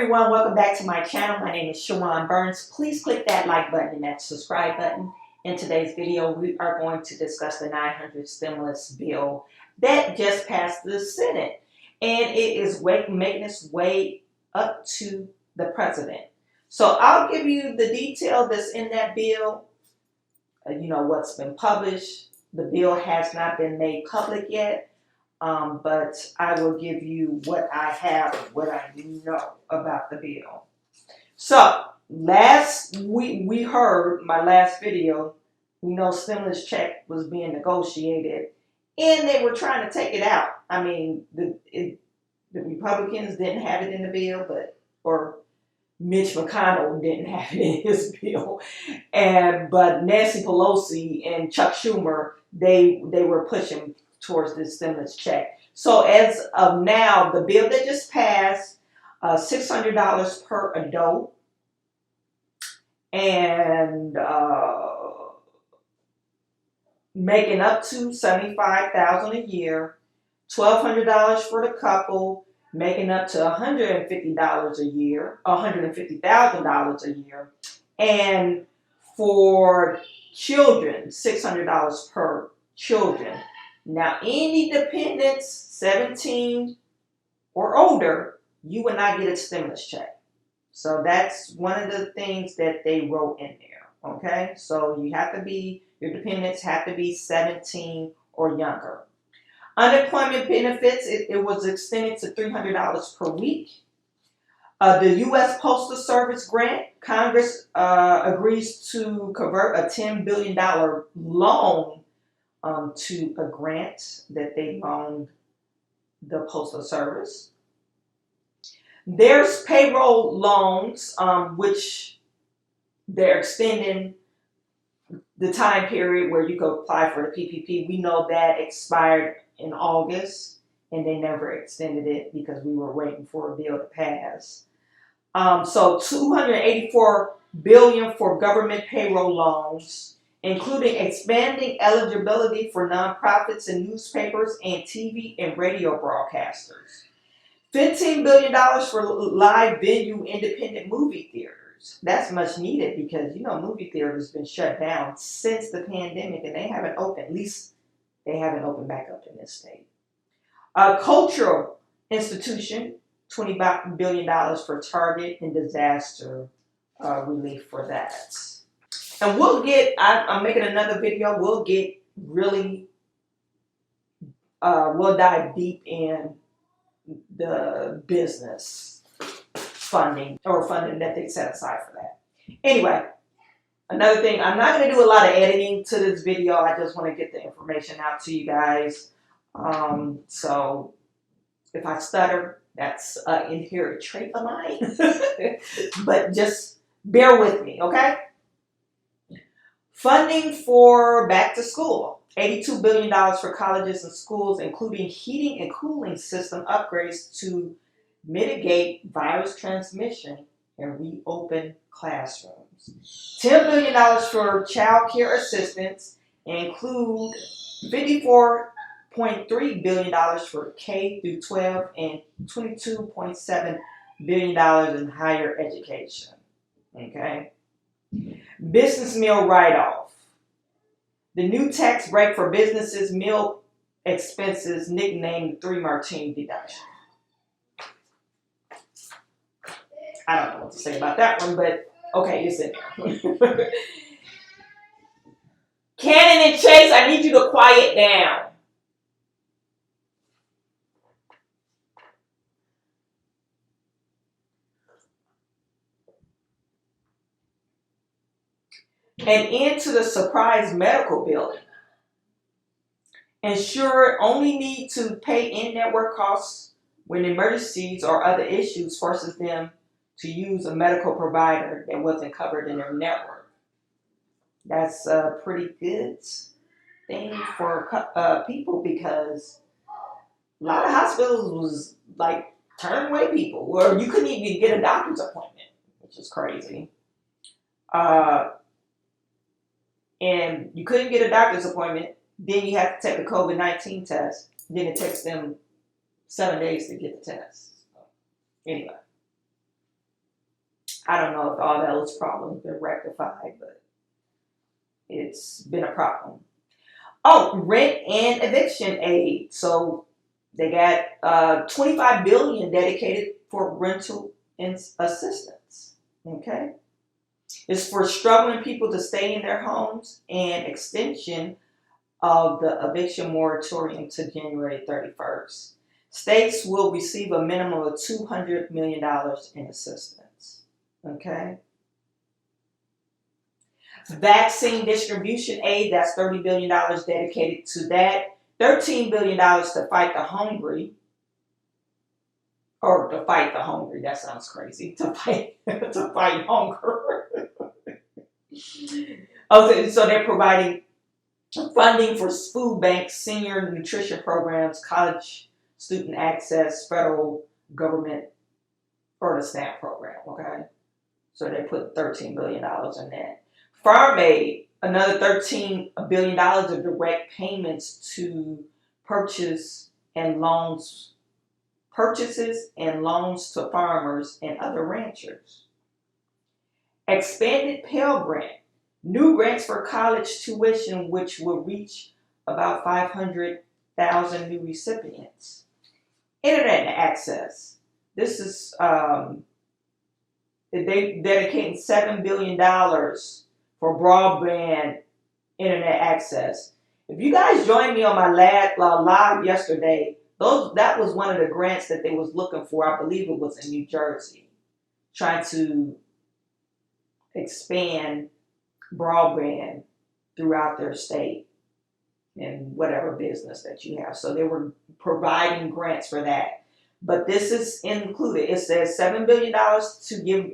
everyone, welcome back to my channel. My name is Chawanne Burns. Please click that like button and that subscribe button. In today's video, we are going to discuss the 900 stimulus bill that just passed the Senate. And it is making its way up to the president. So I'll give you the detail that's in that bill, what's been published. The bill has not been made public yet. But I will give you what I have, what I know about the bill. So last week we heard my last video, stimulus check was being negotiated and they were trying to take it out. I mean, the Republicans didn't have it in the bill, or Mitch McConnell didn't have it in his bill, but Nancy Pelosi and Chuck Schumer, they were pushing towards this stimulus check. So as of now, the bill that just passed, $600 per adult, and making up to $75,000 a year, $1,200 for the couple, making up to $150 a year, $150,000 a year, and for children, $600 per children. Now, any dependents 17 or older, you will not get a stimulus check. So that's one of the things that they wrote in there, okay? So your dependents have to be 17 or younger. Unemployment benefits, it was extended to $300 per week. The U.S. Postal Service grant, Congress agrees to convert a $10 billion loan to a grant that they loaned the Postal Service. There's payroll loans, which they're extending the time period where you could apply for the PPP. We know that expired in August, and they never extended it because we were waiting for a bill to pass. So $284 billion for government payroll loans, including expanding eligibility for nonprofits and newspapers and TV and radio broadcasters. $15 billion for live venue independent movie theaters. That's much needed because, movie theaters have been shut down since the pandemic and they haven't opened. At least they haven't opened back up in this state. Cultural institution, $20 billion for Target and disaster relief for that. And I'm making another video, we'll dive deep in the business funding that they set aside for that. Anyway, another thing, I'm not going to do a lot of editing to this video. I just want to get the information out to you guys. So if I stutter, that's an inherent trait of mine. But just bear with me, okay? Funding for back to school. $82 billion for colleges and schools, including heating and cooling system upgrades to mitigate virus transmission and reopen classrooms. $10 billion for child care assistance, include $54.3 billion for K through 12 and $22.7 billion in higher education. Okay. Business meal write-off. The new tax break for businesses' meal expenses, nicknamed 3 Martini deduction. I don't know what to say about that one, but okay, it's in there. Cannon and Chase, I need you to quiet down. And into the surprise medical billing. Insured only need to pay in-network costs when emergencies or other issues forces them to use a medical provider that wasn't covered in their network. That's a pretty good thing for people because a lot of hospitals was like turn away people, or you couldn't even get a doctor's appointment, which is crazy. And you couldn't get a doctor's appointment, then you have to take a COVID-19 test, then it takes them 7 days to get the test. Anyway, I don't know if all those problems have been rectified, but it's been a problem. Oh, rent and eviction aid. So they got $25 billion dedicated for rental assistance. Okay, it's for struggling people to stay in their homes, and extension of the eviction moratorium to January 31st. States will receive a minimum of $200 million in assistance. Okay. Vaccine distribution aid, that's $30 billion dedicated to that. $13 billion to fight the hungry. Or to fight the hungry, that sounds crazy. To fight hunger. Okay, so they're providing funding for food banks, senior nutrition programs, college student access, federal government, or the SNAP program, okay? So they put $13 billion in that. Farm aid, another $13 billion of direct payments to purchases and loans to farmers and other ranchers. Expanded Pell Grant, new grants for college tuition, which will reach about 500,000 new recipients. Internet access. This is, they dedicating $7 billion for broadband internet access. If you guys joined me on my live yesterday, that was one of the grants that they was looking for. I believe it was in New Jersey, trying to expand broadband throughout their state and whatever business that you have. So they were providing grants for that. But this is included. It says $7 billion to give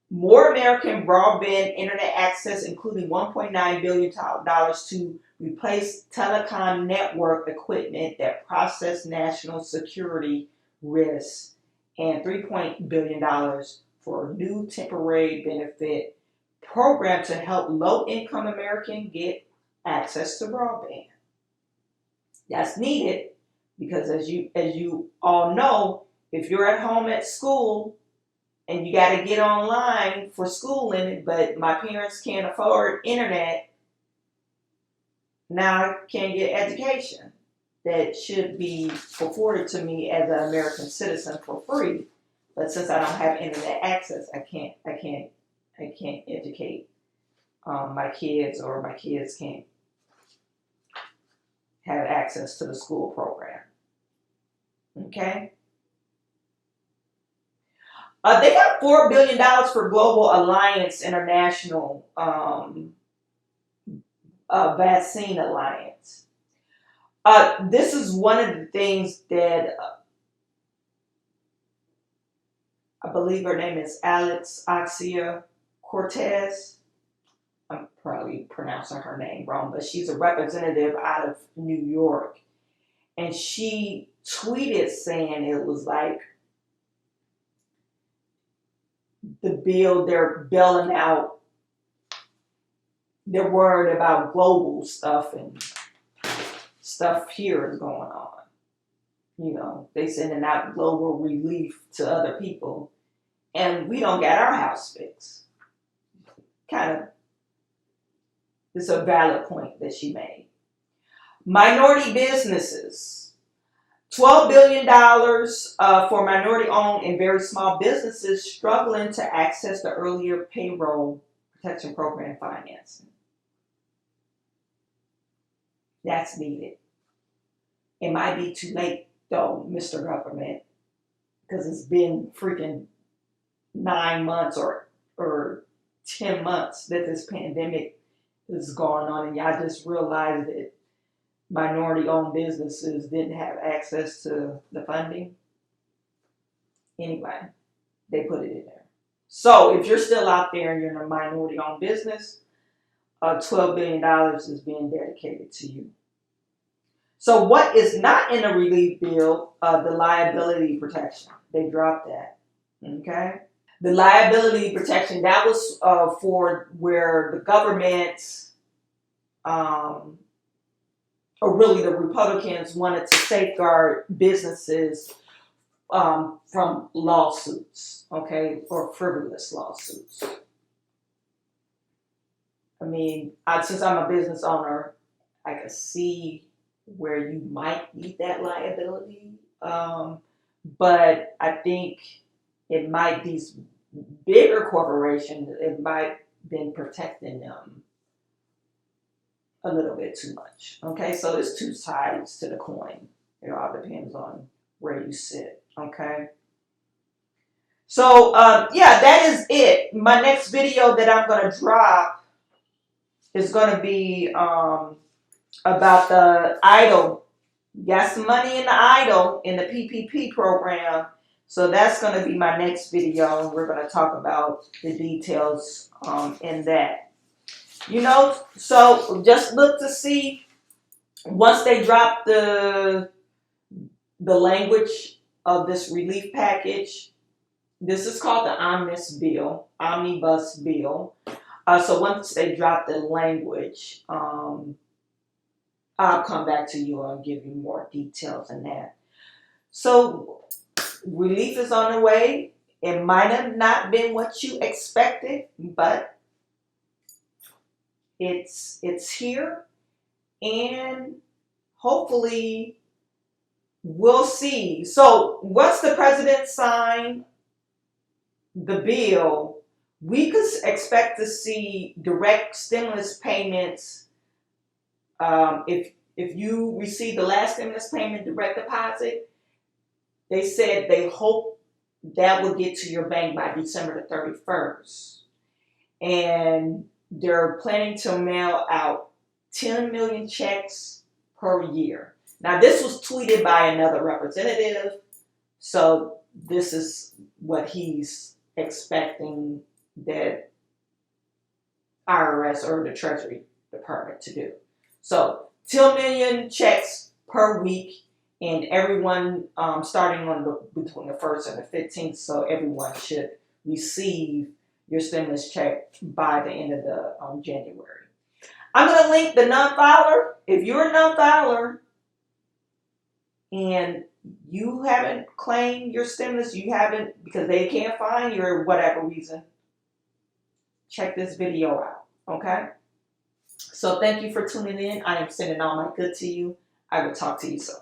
more American broadband internet access, including $1.9 billion to replace telecom network equipment that process national security risks, and $3 billion for a new temporary benefit program to help low-income Americans get access to broadband. That's needed because, as you all know, if you're at home at school and you got to get online for schooling, but my parents can't afford internet, now I can't get education that should be afforded to me as an American citizen for free. But since I don't have internet access, I can't educate my kids, or my kids can't have access to the school program. Okay. They got $4 billion for Global Alliance International Vaccine Alliance. This is one of the things that I believe her name is Alex Ocasio-Cortez. I'm probably pronouncing her name wrong, but she's a representative out of New York. And she tweeted saying it was like the bill, they're bailing out, they're worried about global stuff, and stuff here is going on. You know, they sending out global relief to other people, and we don't get our house fixed. Kind of, it's a valid point that she made. Minority businesses. $12 billion for minority-owned and very small businesses struggling to access the earlier payroll protection program financing. That's needed. It might be too late, though, Mr. Government, because it's been freaking 9 months or 10 months that this pandemic is going on, and y'all just realized that minority-owned businesses didn't have access to the funding. Anyway, they put it in there. So if you're still out there and you're in a minority-owned business, $12 billion is being dedicated to you. So what is not in the relief bill, the liability protection. They dropped that, okay? The liability protection, that was for where the government, or really the Republicans, wanted to safeguard businesses from lawsuits, okay, or frivolous lawsuits. I mean, since I'm a business owner, I can see where you might need that liability. But I think it might, these bigger corporations, it might been protecting them a little bit too much. Okay, so there's two sides to the coin. It all depends on where you sit. Okay. So yeah, that is it. My next video that I'm gonna drop is gonna be about the EIDL. Got some money in the EIDL in the PPP program. So that's going to be my next video. We're going to talk about the details in that. You know, so just look to see once they drop the language of this relief package. This is called the Omnibus Bill. So once they drop the language, I'll come back to you and give you more details on that. So relief is on the way. It might have not been what you expected, but it's here, and hopefully we'll see. So once the president signed the bill, we could expect to see direct stimulus payments. If you receive the last stimulus payment direct deposit, they said they hope that will get to your bank by December the 31st. And they're planning to mail out 10 million checks per year. Now, this was tweeted by another representative, so this is what he's expecting that IRS or the Treasury Department to do. So 10 million checks per week, and everyone starting on between the 1st and the 15th, so everyone should receive your stimulus check by the end of the January. I'm going to link the non-filer. If you're a non-filer and you haven't claimed your stimulus, you haven't, because they can't find you or whatever reason, check this video out, okay? So thank you for tuning in. I am sending all my good to you. I will talk to you soon.